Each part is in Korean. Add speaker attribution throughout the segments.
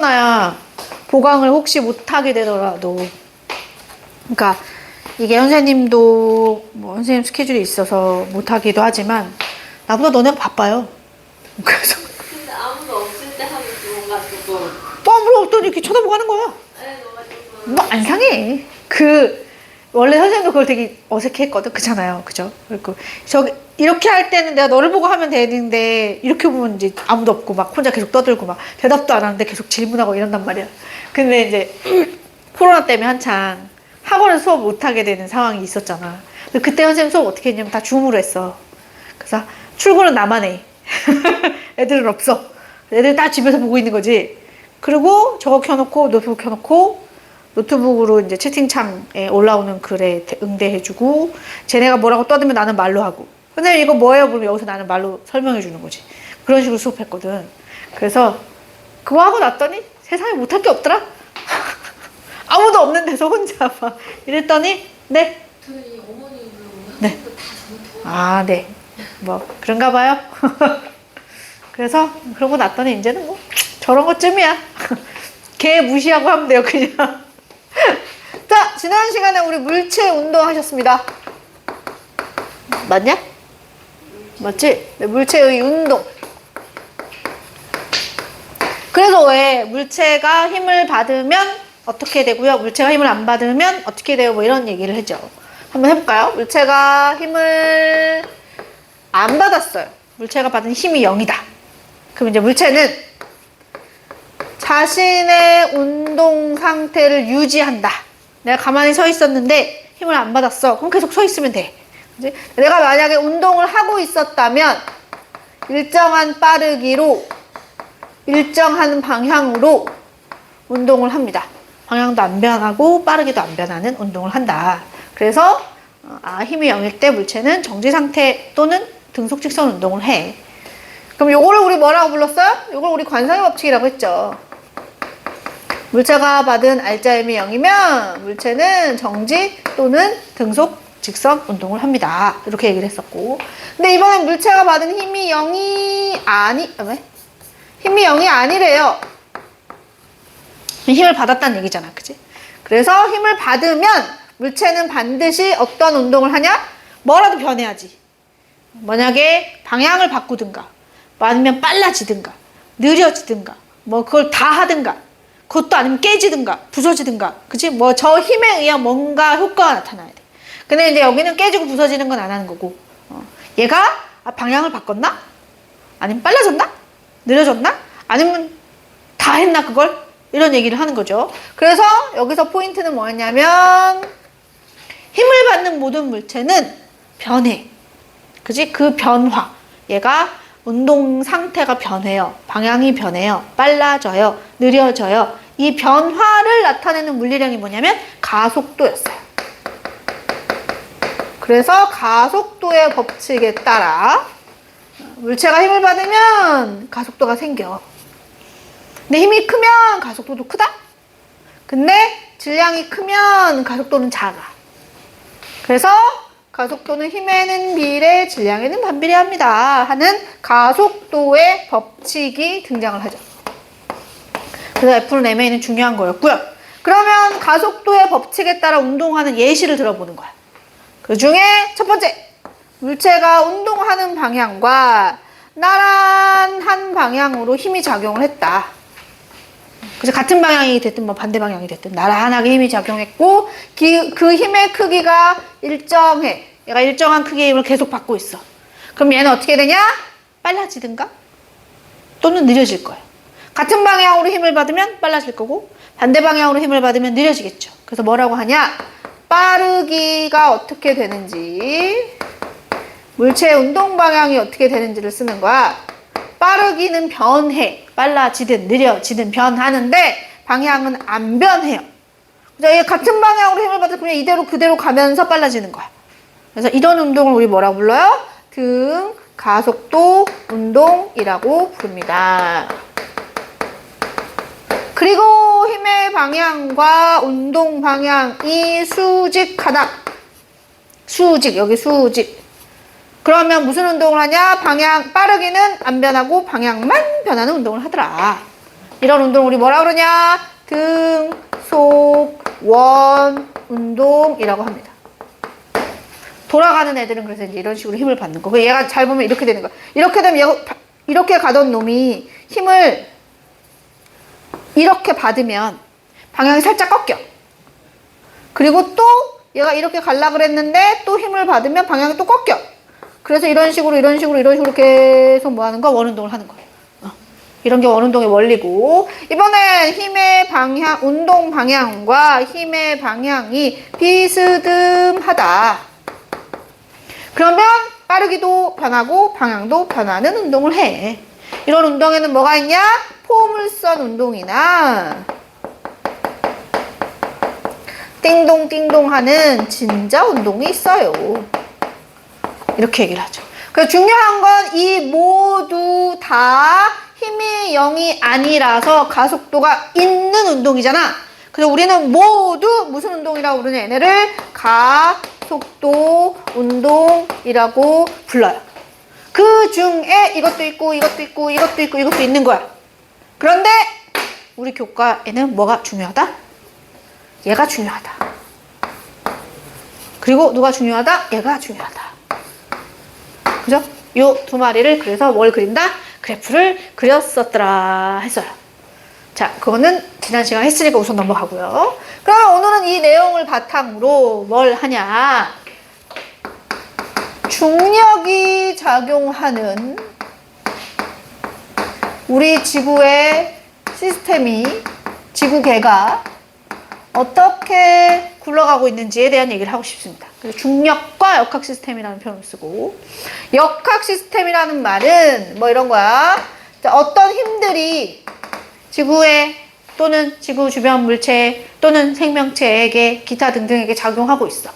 Speaker 1: 나야 보강을 혹시 못하게 되더라도. 그러니까 이게 선생님도 뭐 선생님 스케줄이 있어서 못하기도 하지만 나보다 너네가 바빠요. 그래서
Speaker 2: 근데 아무도 없을 때 하면 뭔가 조금
Speaker 1: 뭐 아무도 없더니 이렇게 쳐다보고 하는 거야.
Speaker 2: 네, 뭔가 조금
Speaker 1: 뭐 안 상해. 원래 선생님도 그걸 되게 어색해 했거든. 그렇잖아요. 그죠? 그리고 이렇게 할 때는 내가 너를 보고 하면 되는데 이렇게 보면 이제 아무도 없고 막 혼자 계속 떠들고 막 대답도 안 하는데 계속 질문하고 이런단 말이야. 근데 이제 코로나 때문에 한창 학원에서 수업 못하게 되는 상황이 있었잖아. 근데 그때 선생님 수업 어떻게 했냐면 다 줌으로 했어. 그래서 출근은 나만 해. 애들은 없어. 애들 다 집에서 보고 있는 거지. 그리고 저거 켜놓고 노트북 켜놓고 노트북으로 이제 채팅창에 올라오는 글에 응대해주고 쟤네가 뭐라고 떠들면 나는 말로 하고 선생님 이거 뭐예요? 그러면 여기서 나는 말로 설명해주는 거지. 그런 식으로 수업했거든. 그래서 그거 하고 났더니 세상에 못할 게 없더라. 아무도 없는 데서 혼자 막 이랬더니 네?
Speaker 2: 저희 어머님도
Speaker 1: 네.
Speaker 2: 다 잘못해요.
Speaker 1: 아 네. 뭐 그런가 봐요. 그래서 그러고 났더니 이제는 뭐 저런 것쯤이야. 걔 무시하고 하면 돼요 그냥. 자, 지난 시간에 우리 물체 운동 하셨습니다. 맞냐? 맞지? 네, 물체의 운동. 그래서 왜 물체가 힘을 받으면 어떻게 되고요? 물체가 힘을 안 받으면 어떻게 돼요? 뭐 이런 얘기를 했죠. 한번 해볼까요? 물체가 힘을 안 받았어요. 물체가 받은 힘이 0이다. 그럼 이제 물체는 자신의 운동 상태를 유지한다. 내가 가만히 서 있었는데 힘을 안 받았어. 그럼 계속 서 있으면 돼. 그치? 내가 만약에 운동을 하고 있었다면 일정한 빠르기로 일정한 방향으로 운동을 합니다. 방향도 안 변하고 빠르기도 안 변하는 운동을 한다. 그래서 힘이 0일 때 물체는 정지 상태 또는 등속 직선 운동을 해. 그럼 요거를 우리 뭐라고 불렀어요? 요걸 우리 관성의 법칙이라고 했죠. 물체가 받은 알짜힘이 0이면 물체는 정지 또는 등속 직선 운동을 합니다. 이렇게 얘기를 했었고. 근데 이번엔 물체가 받은 힘이 0이 힘이 0이 아니래요. 힘을 받았다는 얘기잖아. 그치? 그래서 힘을 받으면 물체는 반드시 어떤 운동을 하냐? 뭐라도 변해야지. 만약에 방향을 바꾸든가 뭐 아니면 빨라지든가 느려지든가 뭐 그걸 다 하든가 그것도 아니면 깨지든가 부서지든가 그치? 뭐 저 힘에 의한 뭔가 효과가 나타나야 돼. 근데 이제 여기는 깨지고 부서지는 건 안 하는 거고 얘가 방향을 바꿨나? 아니면 빨라졌나? 느려졌나? 아니면 다 했나 그걸? 이런 얘기를 하는 거죠. 그래서 여기서 포인트는 뭐였냐면 힘을 받는 모든 물체는 변해. 그치? 그 변화. 얘가 운동 상태가 변해요. 방향이 변해요. 빨라져요. 느려져요. 이 변화를 나타내는 물리량이 뭐냐면 가속도였어요. 그래서 가속도의 법칙에 따라 물체가 힘을 받으면 가속도가 생겨. 근데 힘이 크면 가속도도 크다? 근데 질량이 크면 가속도는 작아. 그래서 가속도는 힘에는 비례, 질량에는 반비례합니다 하는 가속도의 법칙이 등장을 하죠. 그래서 F는 MA는 중요한 거였고요. 그러면 가속도의 법칙에 따라 운동하는 예시를 들어보는 거야. 그 중에 첫 번째, 물체가 운동하는 방향과 나란한 방향으로 힘이 작용을 했다. 그래서 같은 방향이 됐든 뭐 반대 방향이 됐든 나란하게 힘이 작용했고 그 힘의 크기가 일정해. 얘가 일정한 크기의 힘을 계속 받고 있어. 그럼 얘는 어떻게 되냐? 빨라지든가 또는 느려질 거예요. 같은 방향으로 힘을 받으면 빨라질 거고 반대 방향으로 힘을 받으면 느려지겠죠. 그래서 뭐라고 하냐? 빠르기가 어떻게 되는지 물체의 운동 방향이 어떻게 되는지를 쓰는 거야. 빠르기는 변해. 빨라지든 느려지든 변하는데 방향은 안 변해요. 그래서 얘 같은 방향으로 힘을 받아서 그냥 이대로 그대로 가면서 빨라지는 거야. 그래서 이런 운동을 우리 뭐라고 불러요? 등 가속도 운동이라고 부릅니다. 그리고 힘의 방향과 운동 방향이 수직하다. 수직, 여기 수직. 그러면 무슨 운동을 하냐? 빠르기는 안 변하고 방향만 변하는 운동을 하더라. 이런 운동 우리 뭐라 그러냐? 등, 속, 원 운동이라고 합니다. 돌아가는 애들은 그래서 이제 이런 식으로 힘을 받는 거. 얘가 잘 보면 이렇게 되는 거야. 이렇게 되면 얘가 이렇게 가던 놈이 힘을 이렇게 받으면 방향이 살짝 꺾여. 그리고 또 얘가 이렇게 갈라 그랬는데 또 힘을 받으면 방향이 또 꺾여. 그래서 이런 식으로 계속 뭐 하는 거? 원운동을 하는 거예요. 이런 게 원운동의 원리고, 이번엔 힘의 방향, 운동 방향과 힘의 방향이 비스듬하다. 그러면 빠르기도 변하고 방향도 변하는 운동을 해. 이런 운동에는 뭐가 있냐? 포물선 운동이나 띵동띵동 하는 진자 운동이 있어요. 이렇게 얘기를 하죠. 그래서 중요한 건 이 모두 다 힘이 0이 아니라서 가속도가 있는 운동이잖아. 그래서 우리는 모두 무슨 운동이라고 부르냐? 얘네를 가속도 운동이라고 불러요. 그 중에 이것도 있고 이것도 있고 이것도 있고 이것도 있는 거야. 그런데 우리 교과에는 뭐가 중요하다? 얘가 중요하다. 그리고 누가 중요하다? 얘가 중요하다. 그죠? 요 두 마리를 그래서 뭘 그린다? 그래프를 그렸었더라 했어요. 자, 그거는 지난 시간에 했으니까 우선 넘어가고요. 그럼 오늘은 이 내용을 바탕으로 뭘 하냐? 중력이 작용하는 우리 지구의 시스템이, 지구계가 어떻게 굴러가고 있는지에 대한 얘기를 하고 싶습니다. 그래서 중력과 역학 시스템이라는 표현을 쓰고, 역학 시스템이라는 말은 뭐 이런 거야. 어떤 힘들이 지구에 또는 지구 주변 물체 또는 생명체에게 기타 등등에게 작용하고 있어.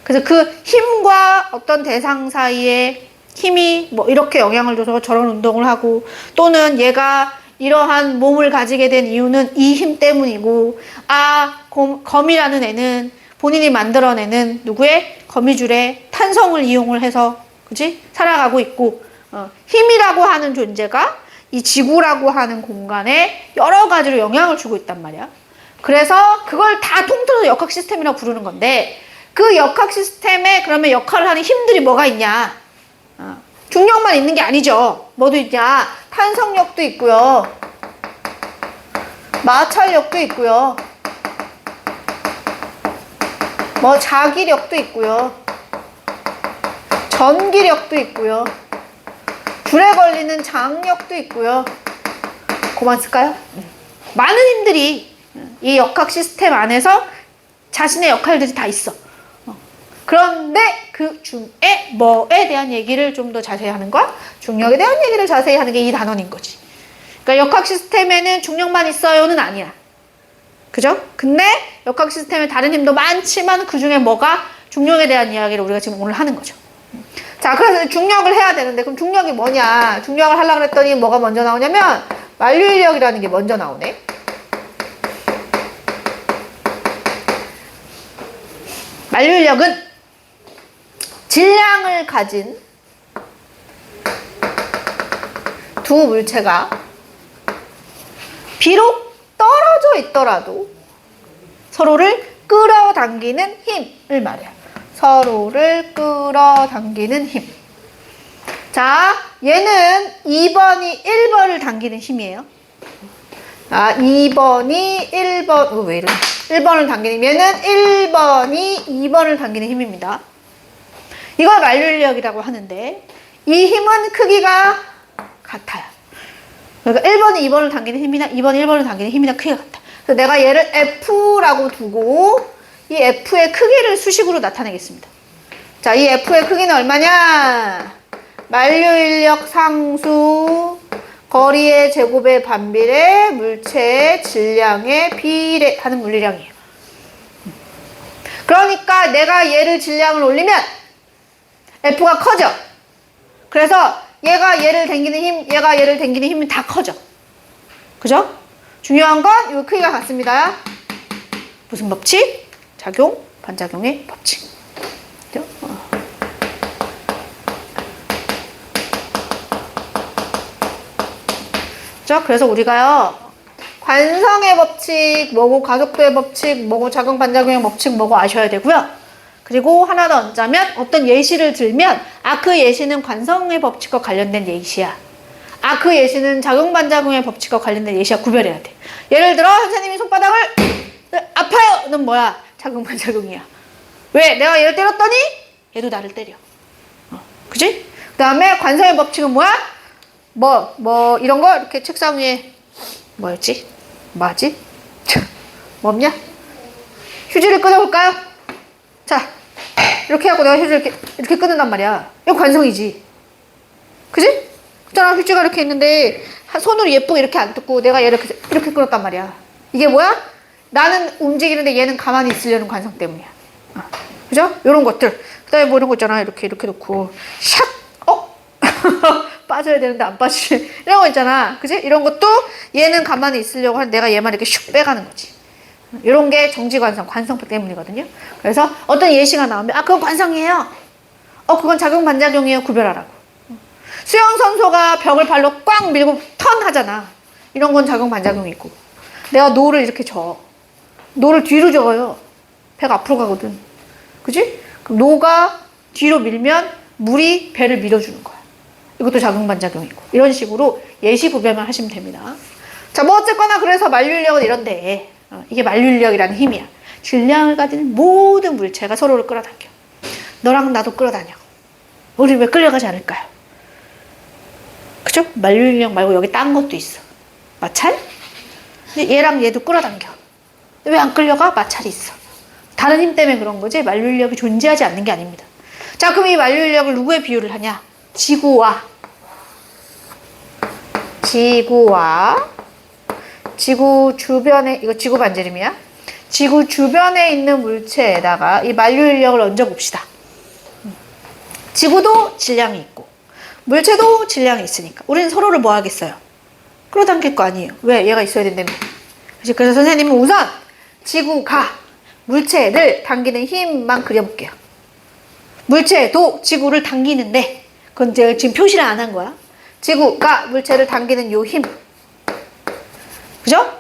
Speaker 1: 그래서 그 힘과 어떤 대상 사이에 힘이 뭐 이렇게 영향을 줘서 저런 운동을 하고, 또는 얘가 이러한 몸을 가지게 된 이유는 이 힘 때문이고, 거미라는 애는 본인이 만들어내는 누구의 거미줄의 탄성을 이용을 해서, 그지? 살아가고 있고, 힘이라고 하는 존재가 이 지구라고 하는 공간에 여러 가지로 영향을 주고 있단 말이야. 그래서 그걸 다 통틀어서 역학 시스템이라고 부르는 건데, 그 역학 시스템에 그러면 역할을 하는 힘들이 뭐가 있냐? 중력만 있는 게 아니죠. 뭐도 있냐? 탄성력도 있고요. 마찰력도 있고요. 뭐 자기력도 있고요. 전기력도 있고요. 불에 걸리는 장력도 있고요. 그만 쓸까요? 많은 힘들이 이 역학 시스템 안에서 자신의 역할들이 다 있어. 그런데 그 중에 뭐에 대한 얘기를 좀 더 자세히 하는 거야? 중력에 대한 얘기를 자세히 하는 게 이 단원인 거지. 그러니까 역학 시스템에는 중력만 있어요는 아니야. 그죠? 근데 역학 시스템에 다른 힘도 많지만 그 중에 뭐가 중력에 대한 이야기를 우리가 지금 오늘 하는 거죠. 자, 그래서 중력을 해야 되는데, 그럼 중력이 뭐냐? 중력을 하려고 했더니 뭐가 먼저 나오냐면 만류인력이라는 게 먼저 나오네. 만류인력은 질량을 가진 두 물체가 비록 떨어져 있더라도 서로를 끌어당기는 힘을 말해요. 서로를 끌어당기는 힘. 자, 얘는 2번이 1번을 당기는 힘이에요. 2번이 1번, 왜 이러지? 1번을 당기는 힘. 얘는 1번이 2번을 당기는 힘입니다. 이걸 만류인력이라고 하는데, 이 힘은 크기가 같아요. 그러니까 1번이 2번을 당기는 힘이나 2번이 1번을 당기는 힘이나 크기가 같아. 그래서 내가 얘를 F라고 두고 이 F의 크기를 수식으로 나타내겠습니다. 자, 이 F의 크기는 얼마냐? 만류인력 상수 거리의 제곱에 반비례 물체의 질량에 비례하는 물리량이에요. 그러니까 내가 얘를 질량을 올리면 F가 커져. 그래서 얘가 얘를 당기는 힘, 얘가 얘를 당기는 힘이 다 커져. 그죠? 중요한 건 이 크기가 같습니다. 무슨 법칙? 작용, 반작용의 법칙. 그죠? 그죠? 그래서 우리가요, 관성의 법칙, 뭐고 가속도의 법칙, 뭐고 작용 반작용의 법칙, 뭐고 아셔야 되고요. 그리고 하나 더 얹자면 어떤 예시를 들면 그 예시는 관성의 법칙과 관련된 예시야. 그 예시는 작용 반작용의 법칙과 관련된 예시야. 구별해야 돼. 예를 들어 선생님이 손바닥을 아파요! 는 뭐야? 작용 반작용이야. 왜? 내가 얘를 때렸더니 얘도 나를 때려. 그지? 그 다음에 관성의 법칙은 뭐야? 이런 거 이렇게 책상 위에 뭐였지? 뭐지? 없냐? 휴지를 끊어볼까요? 자, 이렇게 하고 내가 휴지를 이렇게 끊는단 말이야. 이거 관성이지. 그지? 그잖아, 휴지가 이렇게 있는데 손으로 예쁘게 이렇게 안 뜯고 내가 얘를 이렇게 끊었단 말이야. 이게 뭐야? 나는 움직이는데 얘는 가만히 있으려는 관성 때문이야. 그죠? 요런 것들. 그 다음에 뭐 이런 거 있잖아. 이렇게 놓고 샥! 빠져야 되는데 안 빠지지. 이런 거 있잖아. 그지? 이런 것도 얘는 가만히 있으려고 하는 내가 얘만 이렇게 슉 빼가는 거지. 이런 게 정지관성, 관성 때문이거든요. 그래서 어떤 예시가 나오면 그건 관성이에요. 그건 작용 반작용이에요. 구별하라고. 수영선수가 벽을 발로 꽉 밀고 턴 하잖아. 이런 건 작용 반작용이 있고. 내가 노를 이렇게 저. 노를 뒤로 저어요. 배가 앞으로 가거든. 그지? 그럼 노가 뒤로 밀면 물이 배를 밀어주는 거야. 이것도 작용 반작용이고. 이런 식으로 예시 구별만 하시면 됩니다. 자, 뭐 어쨌거나 그래서 만류인력은 이런데 이게 만류인력이라는 힘이야. 질량을 가진 모든 물체가 서로를 끌어당겨. 너랑 나도 끌어다녀. 우리 왜 끌려가지 않을까요? 그죠? 만류인력 말고 여기 딴 것도 있어. 마찰? 근데 얘랑 얘도 끌어당겨. 왜 안 끌려가? 마찰이 있어. 다른 힘 때문에 그런 거지 만류인력이 존재하지 않는 게 아닙니다. 자, 그럼 이 만류인력을 누구에 비유를 하냐? 지구 주변에, 이거 지구 반지름이야? 지구 주변에 있는 물체에다가 이 만류인력을 얹어봅시다. 지구도 질량이 있고 물체도 질량이 있으니까 우리는 서로를 뭐 하겠어요? 끌어당길 거 아니에요. 왜? 얘가 있어야 된다며. 그래서 선생님은 우선 지구가 물체를 당기는 힘만 그려볼게요. 물체도 지구를 당기는데 그건 제가 지금 표시를 안 한 거야. 지구가 물체를 당기는 요 힘. 그죠?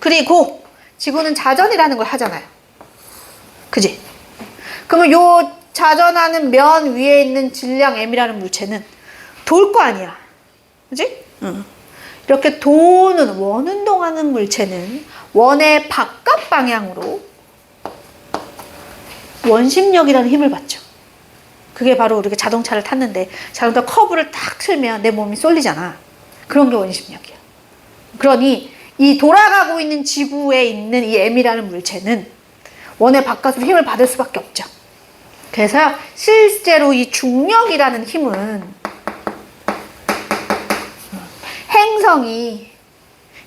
Speaker 1: 그리고 지구는 자전이라는 걸 하잖아요. 그지? 그러면 요 자전하는 면 위에 있는 질량 m이라는 물체는 돌 거 아니야. 그지? 이렇게 도는 원운동하는 물체는 원의 바깥 방향으로 원심력이라는 힘을 받죠. 그게 바로 우리가 자동차를 탔는데 자동차 커브를 딱 틀면 내 몸이 쏠리잖아. 그런 게 원심력이야. 그러니 이 돌아가고 있는 지구에 있는 이 m이라는 물체는 원의 바깥으로 힘을 받을 수밖에 없죠. 그래서 실제로 이 중력이라는 힘은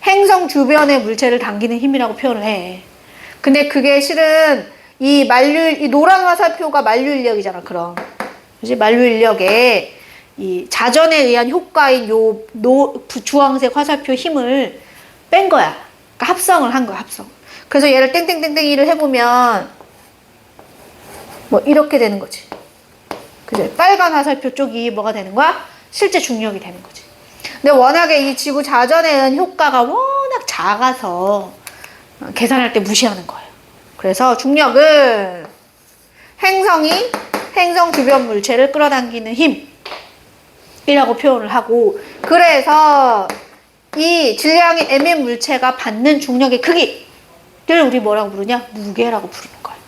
Speaker 1: 행성 주변의 물체를 당기는 힘이라고 표현을 해. 근데 그게 실은 이 노란 화살표가 만류인력이잖아. 그럼 그지? 만류인력에 이 자전에 의한 효과인 요 주황색 화살표 힘을 뺀 거야. 그러니까 합성을 한 거야. 합성. 그래서 얘를 땡땡땡땡이를 해보면 뭐 이렇게 되는 거지. 그죠? 빨간 화살표 쪽이 뭐가 되는 거야? 실제 중력이 되는 거지. 근데 워낙에 이 지구 자전에 의한 효과가 워낙 작아서 계산할 때 무시하는 거예요. 그래서 중력은 행성 주변 물체를 끌어당기는 힘이라고 표현을 하고, 그래서 이 질량이 m인 물체가 받는 중력의 크기를 우리 뭐라고 부르냐? 무게라고 부르는 거예요.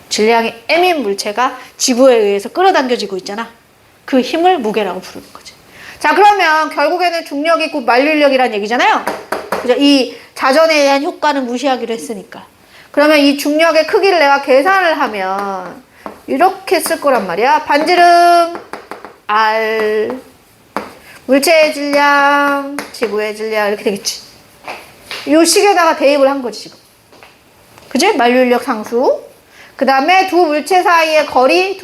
Speaker 1: 질량이 m인 물체가 지구에 의해서 끌어당겨지고 있잖아. 그 힘을 무게라고 부르는 거지. 자, 그러면 결국에는 중력이 곧 만류인력이라는 얘기잖아요. 그죠? 이 자전에 의한 효과는 무시하기로 했으니까. 그러면 이 중력의 크기를 내가 계산을 하면 이렇게 쓸 거란 말이야. 반지름 R, 물체의 질량, 지구의 질량, 이렇게 되겠지. 이 식에다가 대입을 한 거지, 지금. 그지? 만류인력 상수. 그 다음에 두 물체 사이의 거리.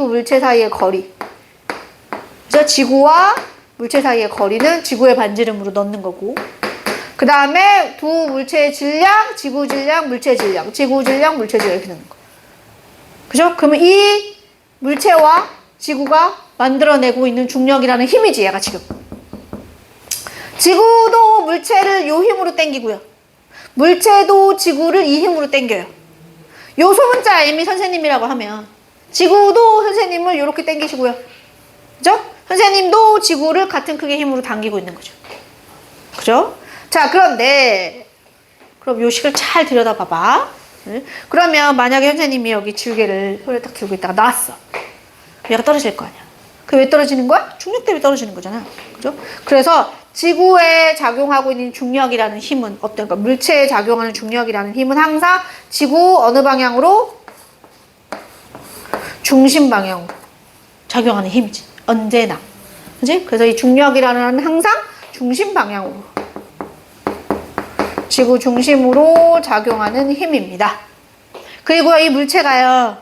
Speaker 1: 그래서 지구와 물체 사이의 거리는 지구의 반지름으로 넣는 거고, 그 다음에 두 물체의 질량, 지구 질량, 물체 질량, 지구 질량, 물체 질량, 이렇게 넣는 거. 그죠? 그러면 이 물체와 지구가 만들어내고 있는 중력이라는 힘이지, 얘가 지금. 지구도 물체를 요 힘으로 당기고요. 물체도 지구를 이 힘으로 당겨요. 요 소문자 M이 선생님이라고 하면 지구도 선생님을 이렇게 당기시고요. 그죠? 선생님도 지구를 같은 크기의 힘으로 당기고 있는 거죠. 그죠? 자, 그런데 그럼 요 식을 잘 들여다봐봐. 그러면 만약에 선생님이 여기 지우개를 손에 딱 들고 있다가 나왔어. 얘가 떨어질 거 아니야. 그게 왜 떨어지는 거야? 중력 때문에 떨어지는 거잖아. 그죠? 그래서 지구에 작용하고 있는 중력이라는 힘은 어떤, 그러니까 물체에 작용하는 중력이라는 힘은 항상 지구 어느 방향으로? 중심 방향으로 작용하는 힘이지. 언제나. 그지? 그래서 이 중력이라는 항상 중심 방향으로, 지구 중심으로 작용하는 힘입니다. 그리고 이 물체가요,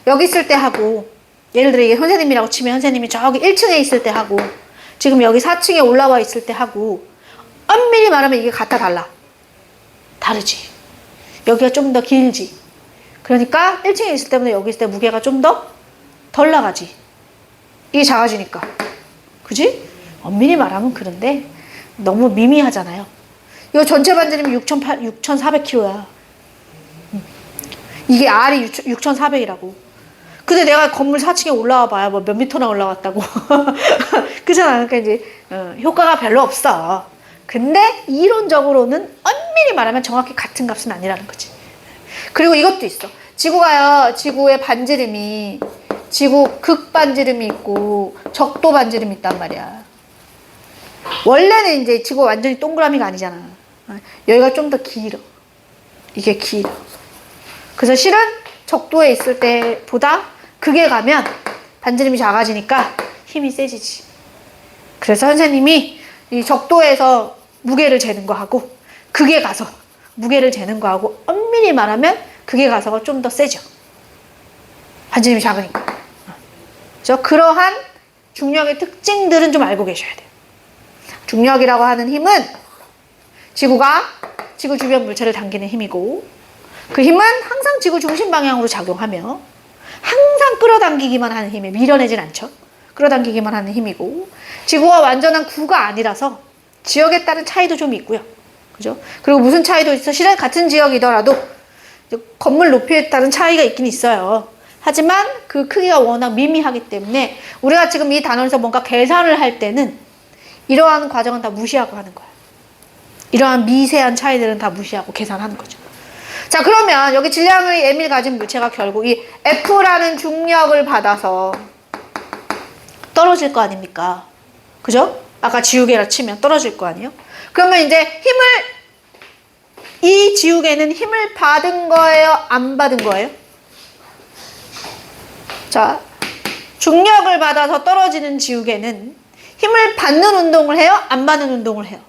Speaker 1: 여기 있을 때 하고, 예를 들어 이게 선생님이라고 치면 선생님이 저기 1층에 있을 때 하고, 지금 여기 4층에 올라와 있을 때 하고, 엄밀히 말하면 이게 같아 달라. 다르지. 여기가 좀 더 길지. 그러니까 1층에 있을 때보다 여기 있을 때 무게가 좀 더 덜 나가지. 이게 작아지니까. 그지? 엄밀히 말하면 그런데 너무 미미하잖아요. 이거 전체 반지름이 6,400kg야. 이게 R이 6,400이라고. 근데 내가 건물 4층에 올라와 봐야 뭐 몇 미터나 올라왔다고. 그잖아. 그러니까 이제 효과가 별로 없어. 근데 이론적으로는 엄밀히 말하면 정확히 같은 값은 아니라는 거지. 그리고 이것도 있어. 지구가요, 지구의 반지름이, 지구 극반지름이 있고 적도 반지름이 있단 말이야. 원래는 이제 지구 완전히 동그라미가 아니잖아. 여기가 좀 더 길어. 이게 길어. 그래서 실은 적도에 있을 때보다 극에 가면 반지름이 작아지니까 힘이 세지지. 그래서 선생님이 이 적도에서 무게를 재는 거하고 극에 가서 무게를 재는 거하고 엄밀히 말하면 극에 가서가 좀 더 세죠. 반지름이 작으니까. 그래서 그러한 중력의 특징들은 좀 알고 계셔야 돼요. 중력이라고 하는 힘은 지구가 지구 주변 물체를 당기는 힘이고, 그 힘은 항상 지구 중심 방향으로 작용하며 항상 끌어당기기만 하는 힘에 밀어내진 않죠. 끌어당기기만 하는 힘이고, 지구가 완전한 구가 아니라서 지역에 따른 차이도 좀 있고요. 그죠? 그리고 무슨 차이도 있어? 실은 같은 지역이더라도 건물 높이에 따른 차이가 있긴 있어요. 하지만 그 크기가 워낙 미미하기 때문에 우리가 지금 이 단원에서 뭔가 계산을 할 때는 이러한 과정은 다 무시하고 하는 거야. 이러한 미세한 차이들은 다 무시하고 계산하는 거죠. 자, 그러면 여기 질량의 m을 가진 물체가 결국 이 F라는 중력을 받아서 떨어질 거 아닙니까? 그죠? 아까 지우개라 치면 떨어질 거 아니에요? 그러면 이제 이 지우개는 힘을 받은 거예요? 안 받은 거예요? 자, 중력을 받아서 떨어지는 지우개는 힘을 받는 운동을 해요? 안 받는 운동을 해요?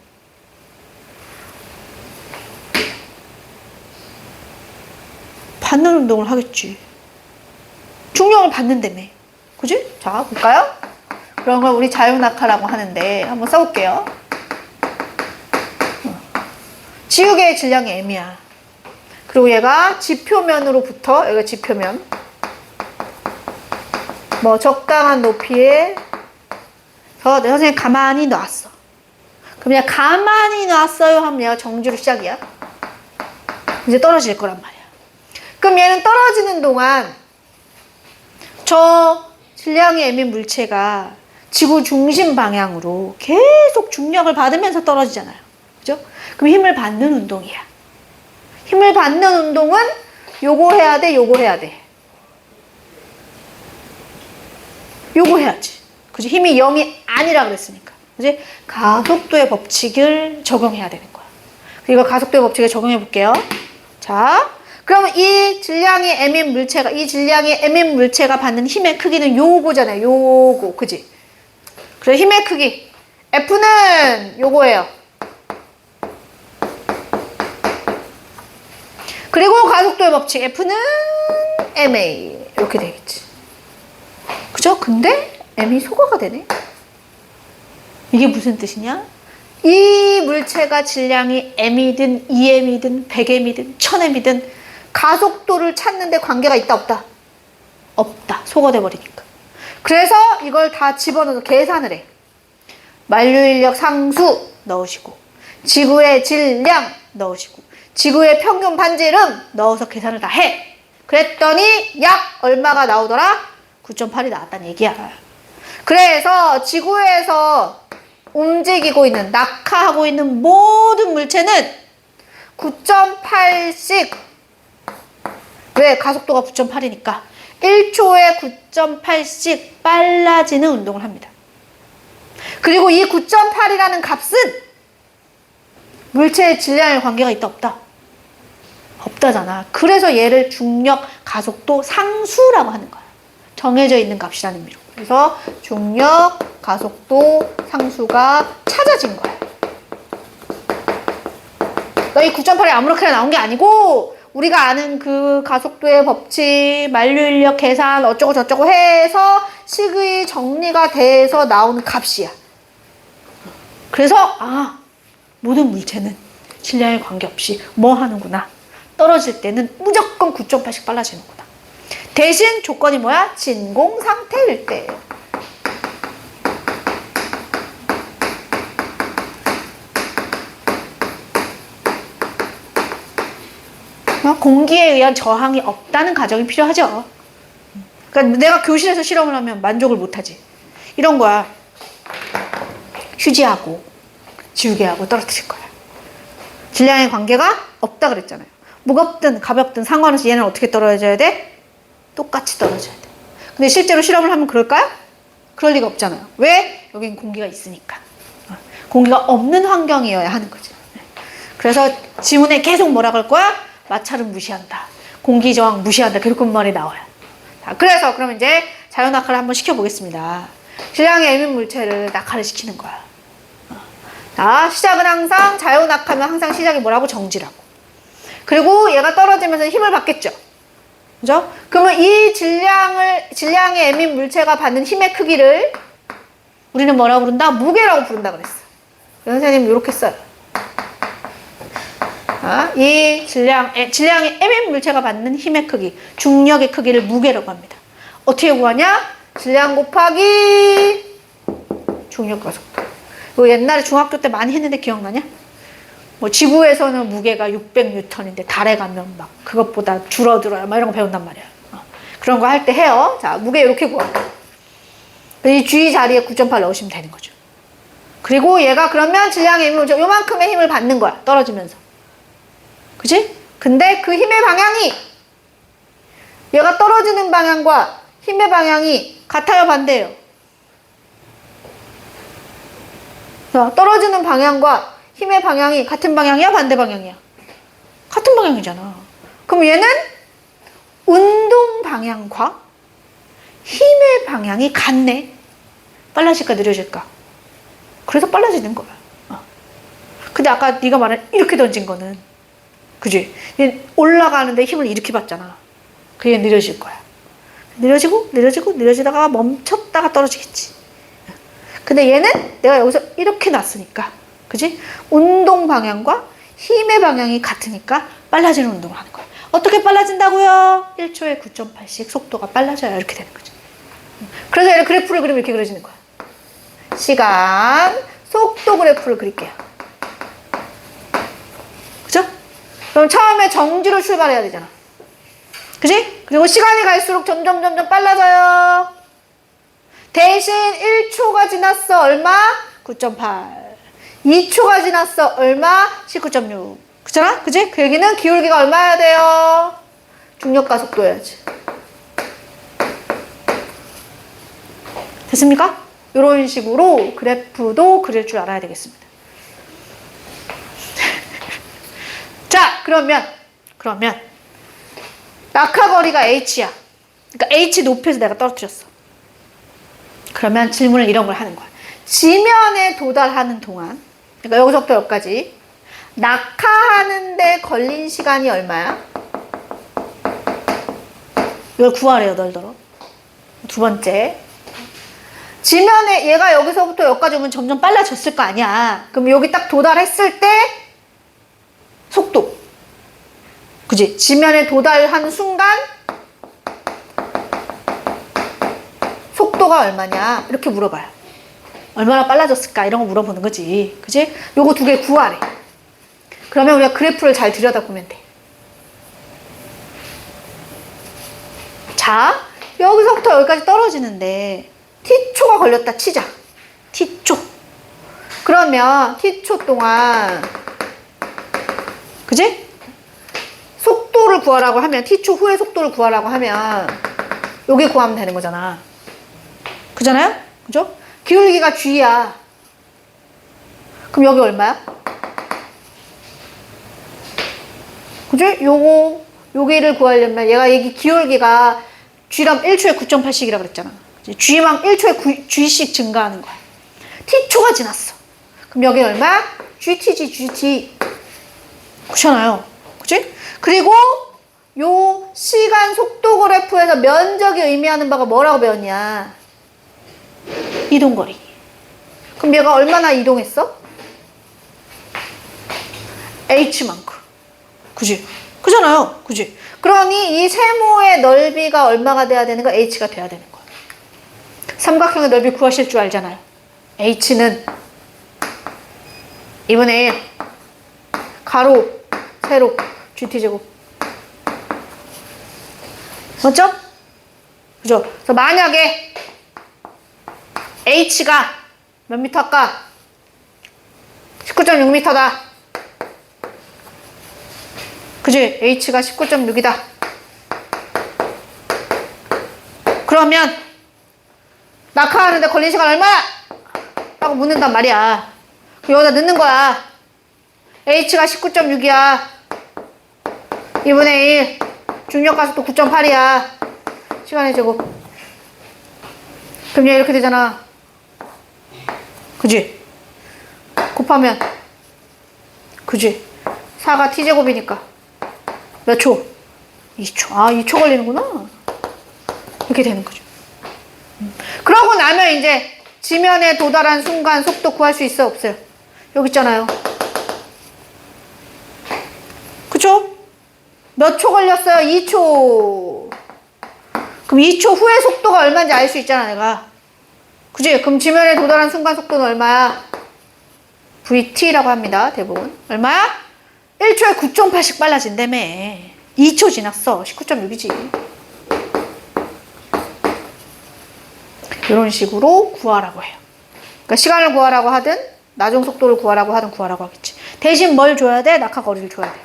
Speaker 1: 받는 운동을 하겠지. 중력을 받는다며. 그지? 자, 볼까요? 그런 걸 우리 자유낙하라고 하는데 한번 써볼게요. 지우개의 질량이 m이야. 그리고 얘가 지표면으로부터, 여기가 지표면, 뭐 적당한 높이에 내 선생님 가만히 놨어. 그럼 얘가 가만히 놨어요 하면 얘가 정지로 시작이야. 이제 떨어질 거란 말이야. 그럼 얘는 떨어지는 동안 저 질량이 m인 물체가 지구 중심 방향으로 계속 중력을 받으면서 떨어지잖아요. 그죠? 그럼 힘을 받는 운동이야. 힘을 받는 운동은 요거 해야 돼, 요거 해야 돼. 요거 해야지. 그지? 힘이 0이 아니라 그랬으니까. 그지? 가속도의 법칙을 적용해야 되는 거야. 이거 가속도의 법칙을 적용해 볼게요. 자, 그러면 이 질량이 m인 물체가 받는 힘의 크기는 요거잖아요. 요거. 그지? 그래서 힘의 크기. F는 요거예요. 그리고 가속도의 법칙. F는 ma. 이렇게 되겠지. 그죠? 근데 m이 소거가 되네. 이게 무슨 뜻이냐? 이 물체가 질량이 m이든 2m이든 100m이든 1000m이든 가속도를 찾는데 관계가 있다 없다? 없다. 소거돼 버리니까. 그래서 이걸 다 집어넣어서 계산을 해. 만류인력 상수 넣으시고 지구의 질량 넣으시고 지구의 평균 반지름 넣어서 계산을 다 해. 그랬더니 약 얼마가 나오더라? 9.8이 나왔다는 얘기야. 그래서 지구에서 움직이고 있는, 낙하하고 있는 모든 물체는 9.8씩, 왜? 가속도가 9.8이니까 1초에 9.8씩 빨라지는 운동을 합니다. 그리고 이 9.8이라는 값은 물체의 질량에 관계가 있다 없다? 없다잖아. 그래서 얘를 중력 가속도 상수라고 하는 거야. 정해져 있는 값이라는 의미로. 그래서 중력 가속도 상수가 찾아진 거야. 그러니까 이 9.8이 아무렇게나 나온 게 아니고 우리가 아는 그 가속도의 법칙, 만류인력 계산 어쩌고 저쩌고 해서 식의 정리가 돼서 나오는 값이야. 그래서 모든 물체는 질량에 관계없이 뭐 하는구나. 떨어질 때는 무조건 9.8씩 빨라지는구나. 대신 조건이 뭐야? 진공 상태일 때. 공기에 의한 저항이 없다는 가정이 필요하죠. 그러니까 내가 교실에서 실험을 하면 만족을 못하지. 이런 거야. 휴지하고 지우개하고 떨어뜨릴 거야. 질량의 관계가 없다 그랬잖아요. 무겁든 가볍든 상관없이 얘는 어떻게 떨어져야 돼? 똑같이 떨어져야 돼. 근데 실제로 실험을 하면 그럴까요? 그럴 리가 없잖아요. 왜? 여긴 공기가 있으니까. 공기가 없는 환경이어야 하는 거죠. 그래서 지문에 계속 뭐라 그럴 거야? 마찰은 무시한다. 공기 저항 무시한다. 그렇게 말이 나와요. 자, 그래서 그럼 이제 자유낙하를 한번 시켜보겠습니다. 질량의 애민 물체를 낙하를 시키는 거야. 자, 시작은 항상 자유낙하면 항상 시작이 뭐라고? 정지라고. 그리고 얘가 떨어지면서 힘을 받겠죠. 그죠? 그러면 이 질량의 애민 물체가 받는 힘의 크기를 우리는 뭐라고 부른다? 무게라고 부른다 그랬어. 선생님 이렇게 써요. 이 질량의 애민 물체가 받는 힘의 크기, 중력의 크기를 무게라고 합니다. 어떻게 구하냐? 질량 곱하기 중력 가속도. 이거 옛날에 중학교 때 많이 했는데 기억나냐? 뭐 지구에서는 무게가 600N인데 달에 가면 막 그것보다 줄어들어요. 막 이런 거 배운단 말이야. 그런 거 할 때 해요. 자, 무게 이렇게 구하. 이 G 자리에 9.8 넣으시면 되는 거죠. 그리고 얘가 그러면 질량의 힘을 요만큼의 힘을 받는 거야. 떨어지면서. 그치? 근데 그 힘의 방향이 얘가 떨어지는 방향과 힘의 방향이 같아요, 반대예요? 자, 떨어지는 방향과 힘의 방향이 같은 방향이야, 반대 방향이야? 같은 방향이잖아. 그럼 얘는 운동 방향과 힘의 방향이 같네. 빨라질까 느려질까? 그래서 빨라지는 거야. 근데 아까 네가 말한 이렇게 던진 거는, 그지? 올라가는데 힘을 이렇게 받잖아. 그게 느려질 거야. 느려지다가 멈췄다가 떨어지겠지. 근데 얘는 내가 여기서 이렇게 놨으니까, 그지? 운동 방향과 힘의 방향이 같으니까 빨라지는 운동을 하는 거야. 어떻게 빨라진다고요? 1초에 9.8씩 속도가 빨라져야 이렇게 되는 거죠. 그래서 얘는 그래프를 그리면 이렇게 그려지는 거야. 시간, 속도 그래프를 그릴게요. 그죠? 그럼 처음에 정지로 출발해야 되잖아. 그지? 그리고 시간이 갈수록 점점 빨라져요. 대신 1초가 지났어. 얼마? 9.8. 2초가 지났어. 얼마? 19.6. 그잖아? 그지? 그 얘기는 기울기가 얼마여야 돼요? 중력 가속도여야지. 됐습니까? 이런 식으로 그래프도 그릴 줄 알아야 되겠습니다. 자, 그러면 낙하거리가 h야. 그러니까 h 높이에서 내가 떨어뜨렸어. 그러면 질문을 이런 걸 하는 거야. 지면에 도달하는 동안, 그러니까 여기서부터 여기까지 낙하하는데 걸린 시간이 얼마야? 이걸 구하래요, 널더러. 두 번째, 지면에 얘가 여기서부터 여기까지 오면 점점 빨라졌을 거 아니야. 그럼 여기 딱 도달했을 때 속도, 그지? 지면에 도달한 순간 속도가 얼마냐? 이렇게 물어봐요. 얼마나 빨라졌을까 이런 거 물어보는 거지. 그지? 요거 두 개 구하래. 그러면 우리가 그래프를 잘 들여다보면 돼. 자, 여기서부터 여기까지 떨어지는데 t초가 걸렸다 치자. t초. 그러면 t초 동안 그지? 속도를 구하라고 하면 t초 후의 속도를 구하라고 하면 여기 구하면 되는 거잖아. 그잖아요? 그죠? 기울기가 g야. 그럼 여기 얼마야? 그죠? 여기를 구하려면 얘가 여기 기울기가 g랑 1초에 9.8씩이라 그랬잖아. g만 1초에 g씩 증가하는 거야. t초가 지났어. 그럼 여기 얼마야? gt지, gt. 그렇잖아요. 그치? 그리고 요 시간 속도 그래프에서 면적이 의미하는 바가 뭐라고 배웠냐? 이동거리. 그럼 얘가 얼마나 이동했어? h만큼. 그지? 그잖아요. 그지? 그러니 이 세모의 넓이가 얼마가 돼야 되는 거야? h가 돼야 되는 거야. 삼각형의 넓이 구하실 줄 알잖아요. h는 2분의 1 가로, 세로, gt제곱. 맞죠? 그죠? 그래서 만약에 h가 몇 미터 할까? 19.6m다. 그지? h가 19.6이다. 그러면 낙하하는데 걸린 시간 얼마야? 라고 묻는단 말이야. 여기다 넣는 거야. h가 19.6이야. 2분의 1. 중력가속도 9.8이야. 시간의 제곱. 그럼 얘 이렇게 되잖아. 그지? 곱하면 그지? 4가 t제곱이니까 몇 초? 2초. 아, 2초 걸리는구나. 이렇게 되는 거죠. 그러고 나면 이제 지면에 도달한 순간 속도 구할 수 있어? 없어요? 여기 있잖아요. 그쵸? 몇 초 걸렸어요? 2초. 그럼 2초 후의 속도가 얼마인지 알 수 있잖아, 내가. 그치? 그럼 지면에 도달한 순간 속도는 얼마야? VT라고 합니다, 대부분. 얼마야? 1초에 9.8씩 빨라진다며. 2초 지났어. 19.6이지. 이런 식으로 구하라고 해요. 그러니까 시간을 구하라고 하든 나중 속도를 구하라고 하든 구하라고 하겠지. 대신 뭘 줘야 돼? 낙하 거리를 줘야 돼요.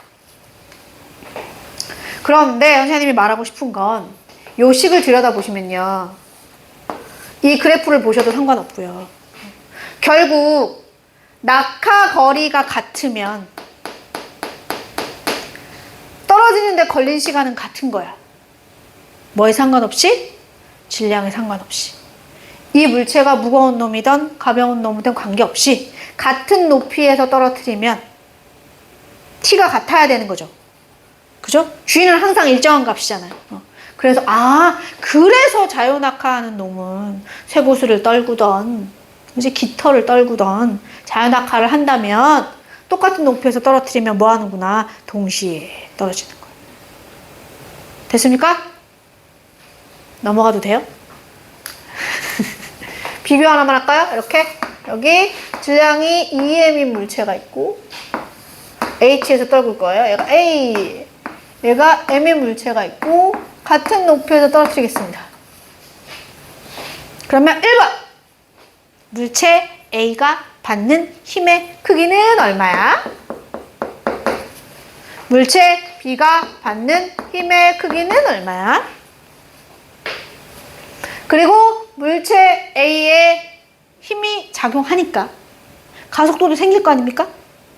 Speaker 1: 그런데 선생님이 말하고 싶은 건 요 식을 들여다보시면요. 이 그래프를 보셔도 상관없고요. 결국 낙하 거리가 같으면 떨어지는데 걸린 시간은 같은 거야. 뭐에 상관없이? 질량에 상관없이. 이 물체가 무거운 놈이든 가벼운 놈이든 관계없이 같은 높이에서 떨어뜨리면 t가 같아야 되는 거죠. 그죠? g는 항상 일정한 값이잖아요. 그래서 그래서 자유낙하하는 놈은 쇠고수를 떨구던 이제 깃털을 떨구던 자유낙하를 한다면 똑같은 높이에서 떨어뜨리면 뭐 하는구나? 동시에 떨어지는 거예요. 됐습니까? 넘어가도 돼요? 비교 하나만 할까요? 이렇게 여기 질량이 2m인 물체가 있고 h에서 떨굴 거예요. 얘가 a, 얘가 m인 물체가 있고 같은 높이에서 떨어뜨리겠습니다. 그러면 1번 물체 A가 받는 힘의 크기는 얼마야? 물체 B가 받는 힘의 크기는 얼마야? 그리고 물체 A에 힘이 작용하니까 가속도도 생길 거 아닙니까?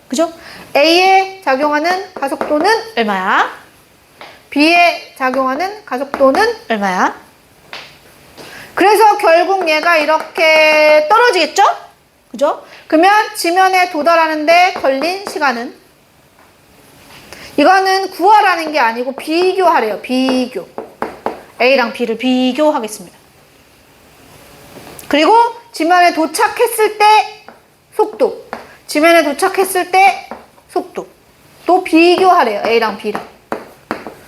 Speaker 1: 그죠? A에 작용하는 가속도는 얼마야? B에 작용하는 가속도는 얼마야? 그래서 결국 얘가 이렇게 떨어지겠죠? 그죠? 그러면 지면에 도달하는데 걸린 시간은? 이거는 구하라는 게 아니고 비교하래요. 비교. A랑 B를 비교하겠습니다. 그리고 지면에 도착했을 때 속도. 지면에 도착했을 때 속도. 또 비교하래요. A랑 B랑.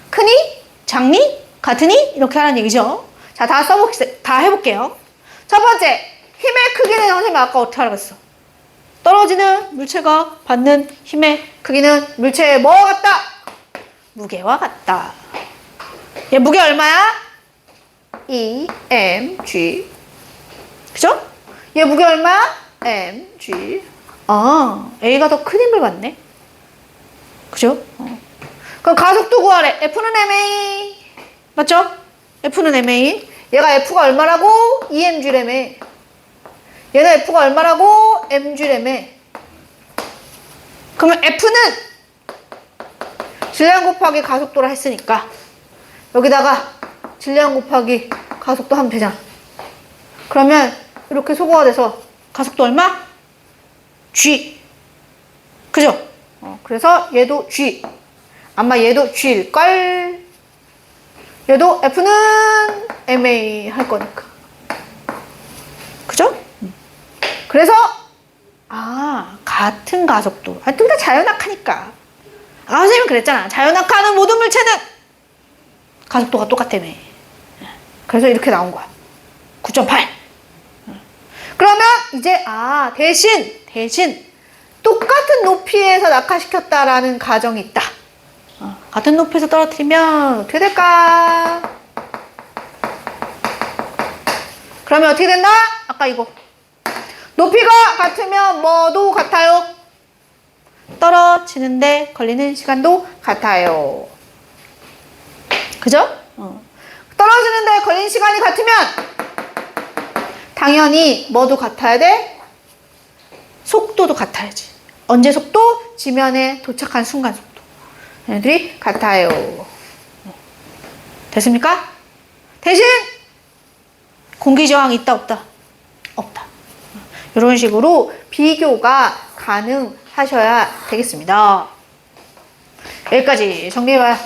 Speaker 1: 크니? 작니? 같으니? 이렇게 하는 얘기죠. 자, 다 해볼게요. 첫 번째, 힘의 크기는 선생님이 아까 어떻게 하라고 했어? 떨어지는 물체가 받는 힘의 크기는 물체의 뭐와 같다? 무게와 같다. 얘 무게 얼마야? mg. 그죠? 얘 무게 얼마야? mg. A가 더 큰 힘을 받네. 그죠? 그럼 가속도 구하래. F는 ma. 맞죠? F는 ma. 얘가 F가 얼마라고? 2mg라며. 얘는 F가 얼마라고? mg라며. 그러면 F는 질량 곱하기 가속도라 했으니까 여기다가 질량 곱하기 가속도 하면 되잖아. 그러면 이렇게 소거가 돼서 가속도 얼마? g. 그죠? 그래서 얘도 g. 아마 얘도 g일걸. 얘도 F는 ma 할 거니까. 그죠? 그래서 같은 가속도. 둘 다 자연학하니까. 선생님은 그랬잖아. 자연학하는 모든 물체는 가속도가 똑같다며. 그래서 이렇게 나온 거야. 9.8. 그러면 이제 대신 똑같은 높이에서 낙하시켰다라는 가정이 있다. 같은 높이에서 떨어뜨리면 어떻게 될까? 그러면 어떻게 된다? 아까 이거. 높이가 같으면 뭐도 같아요? 떨어지는데 걸리는 시간도 같아요. 그죠? 떨어지는데 걸리는 시간이 같으면 당연히 뭐도 같아야 돼? 속도도 같아야지. 언제 속도? 지면에 도착한 순간 속도. 얘네들이 같아요. 됐습니까? 대신 공기 저항이 있다 없다? 없다. 이런 식으로 비교가 가능하셔야 되겠습니다. 여기까지 정리해봐요.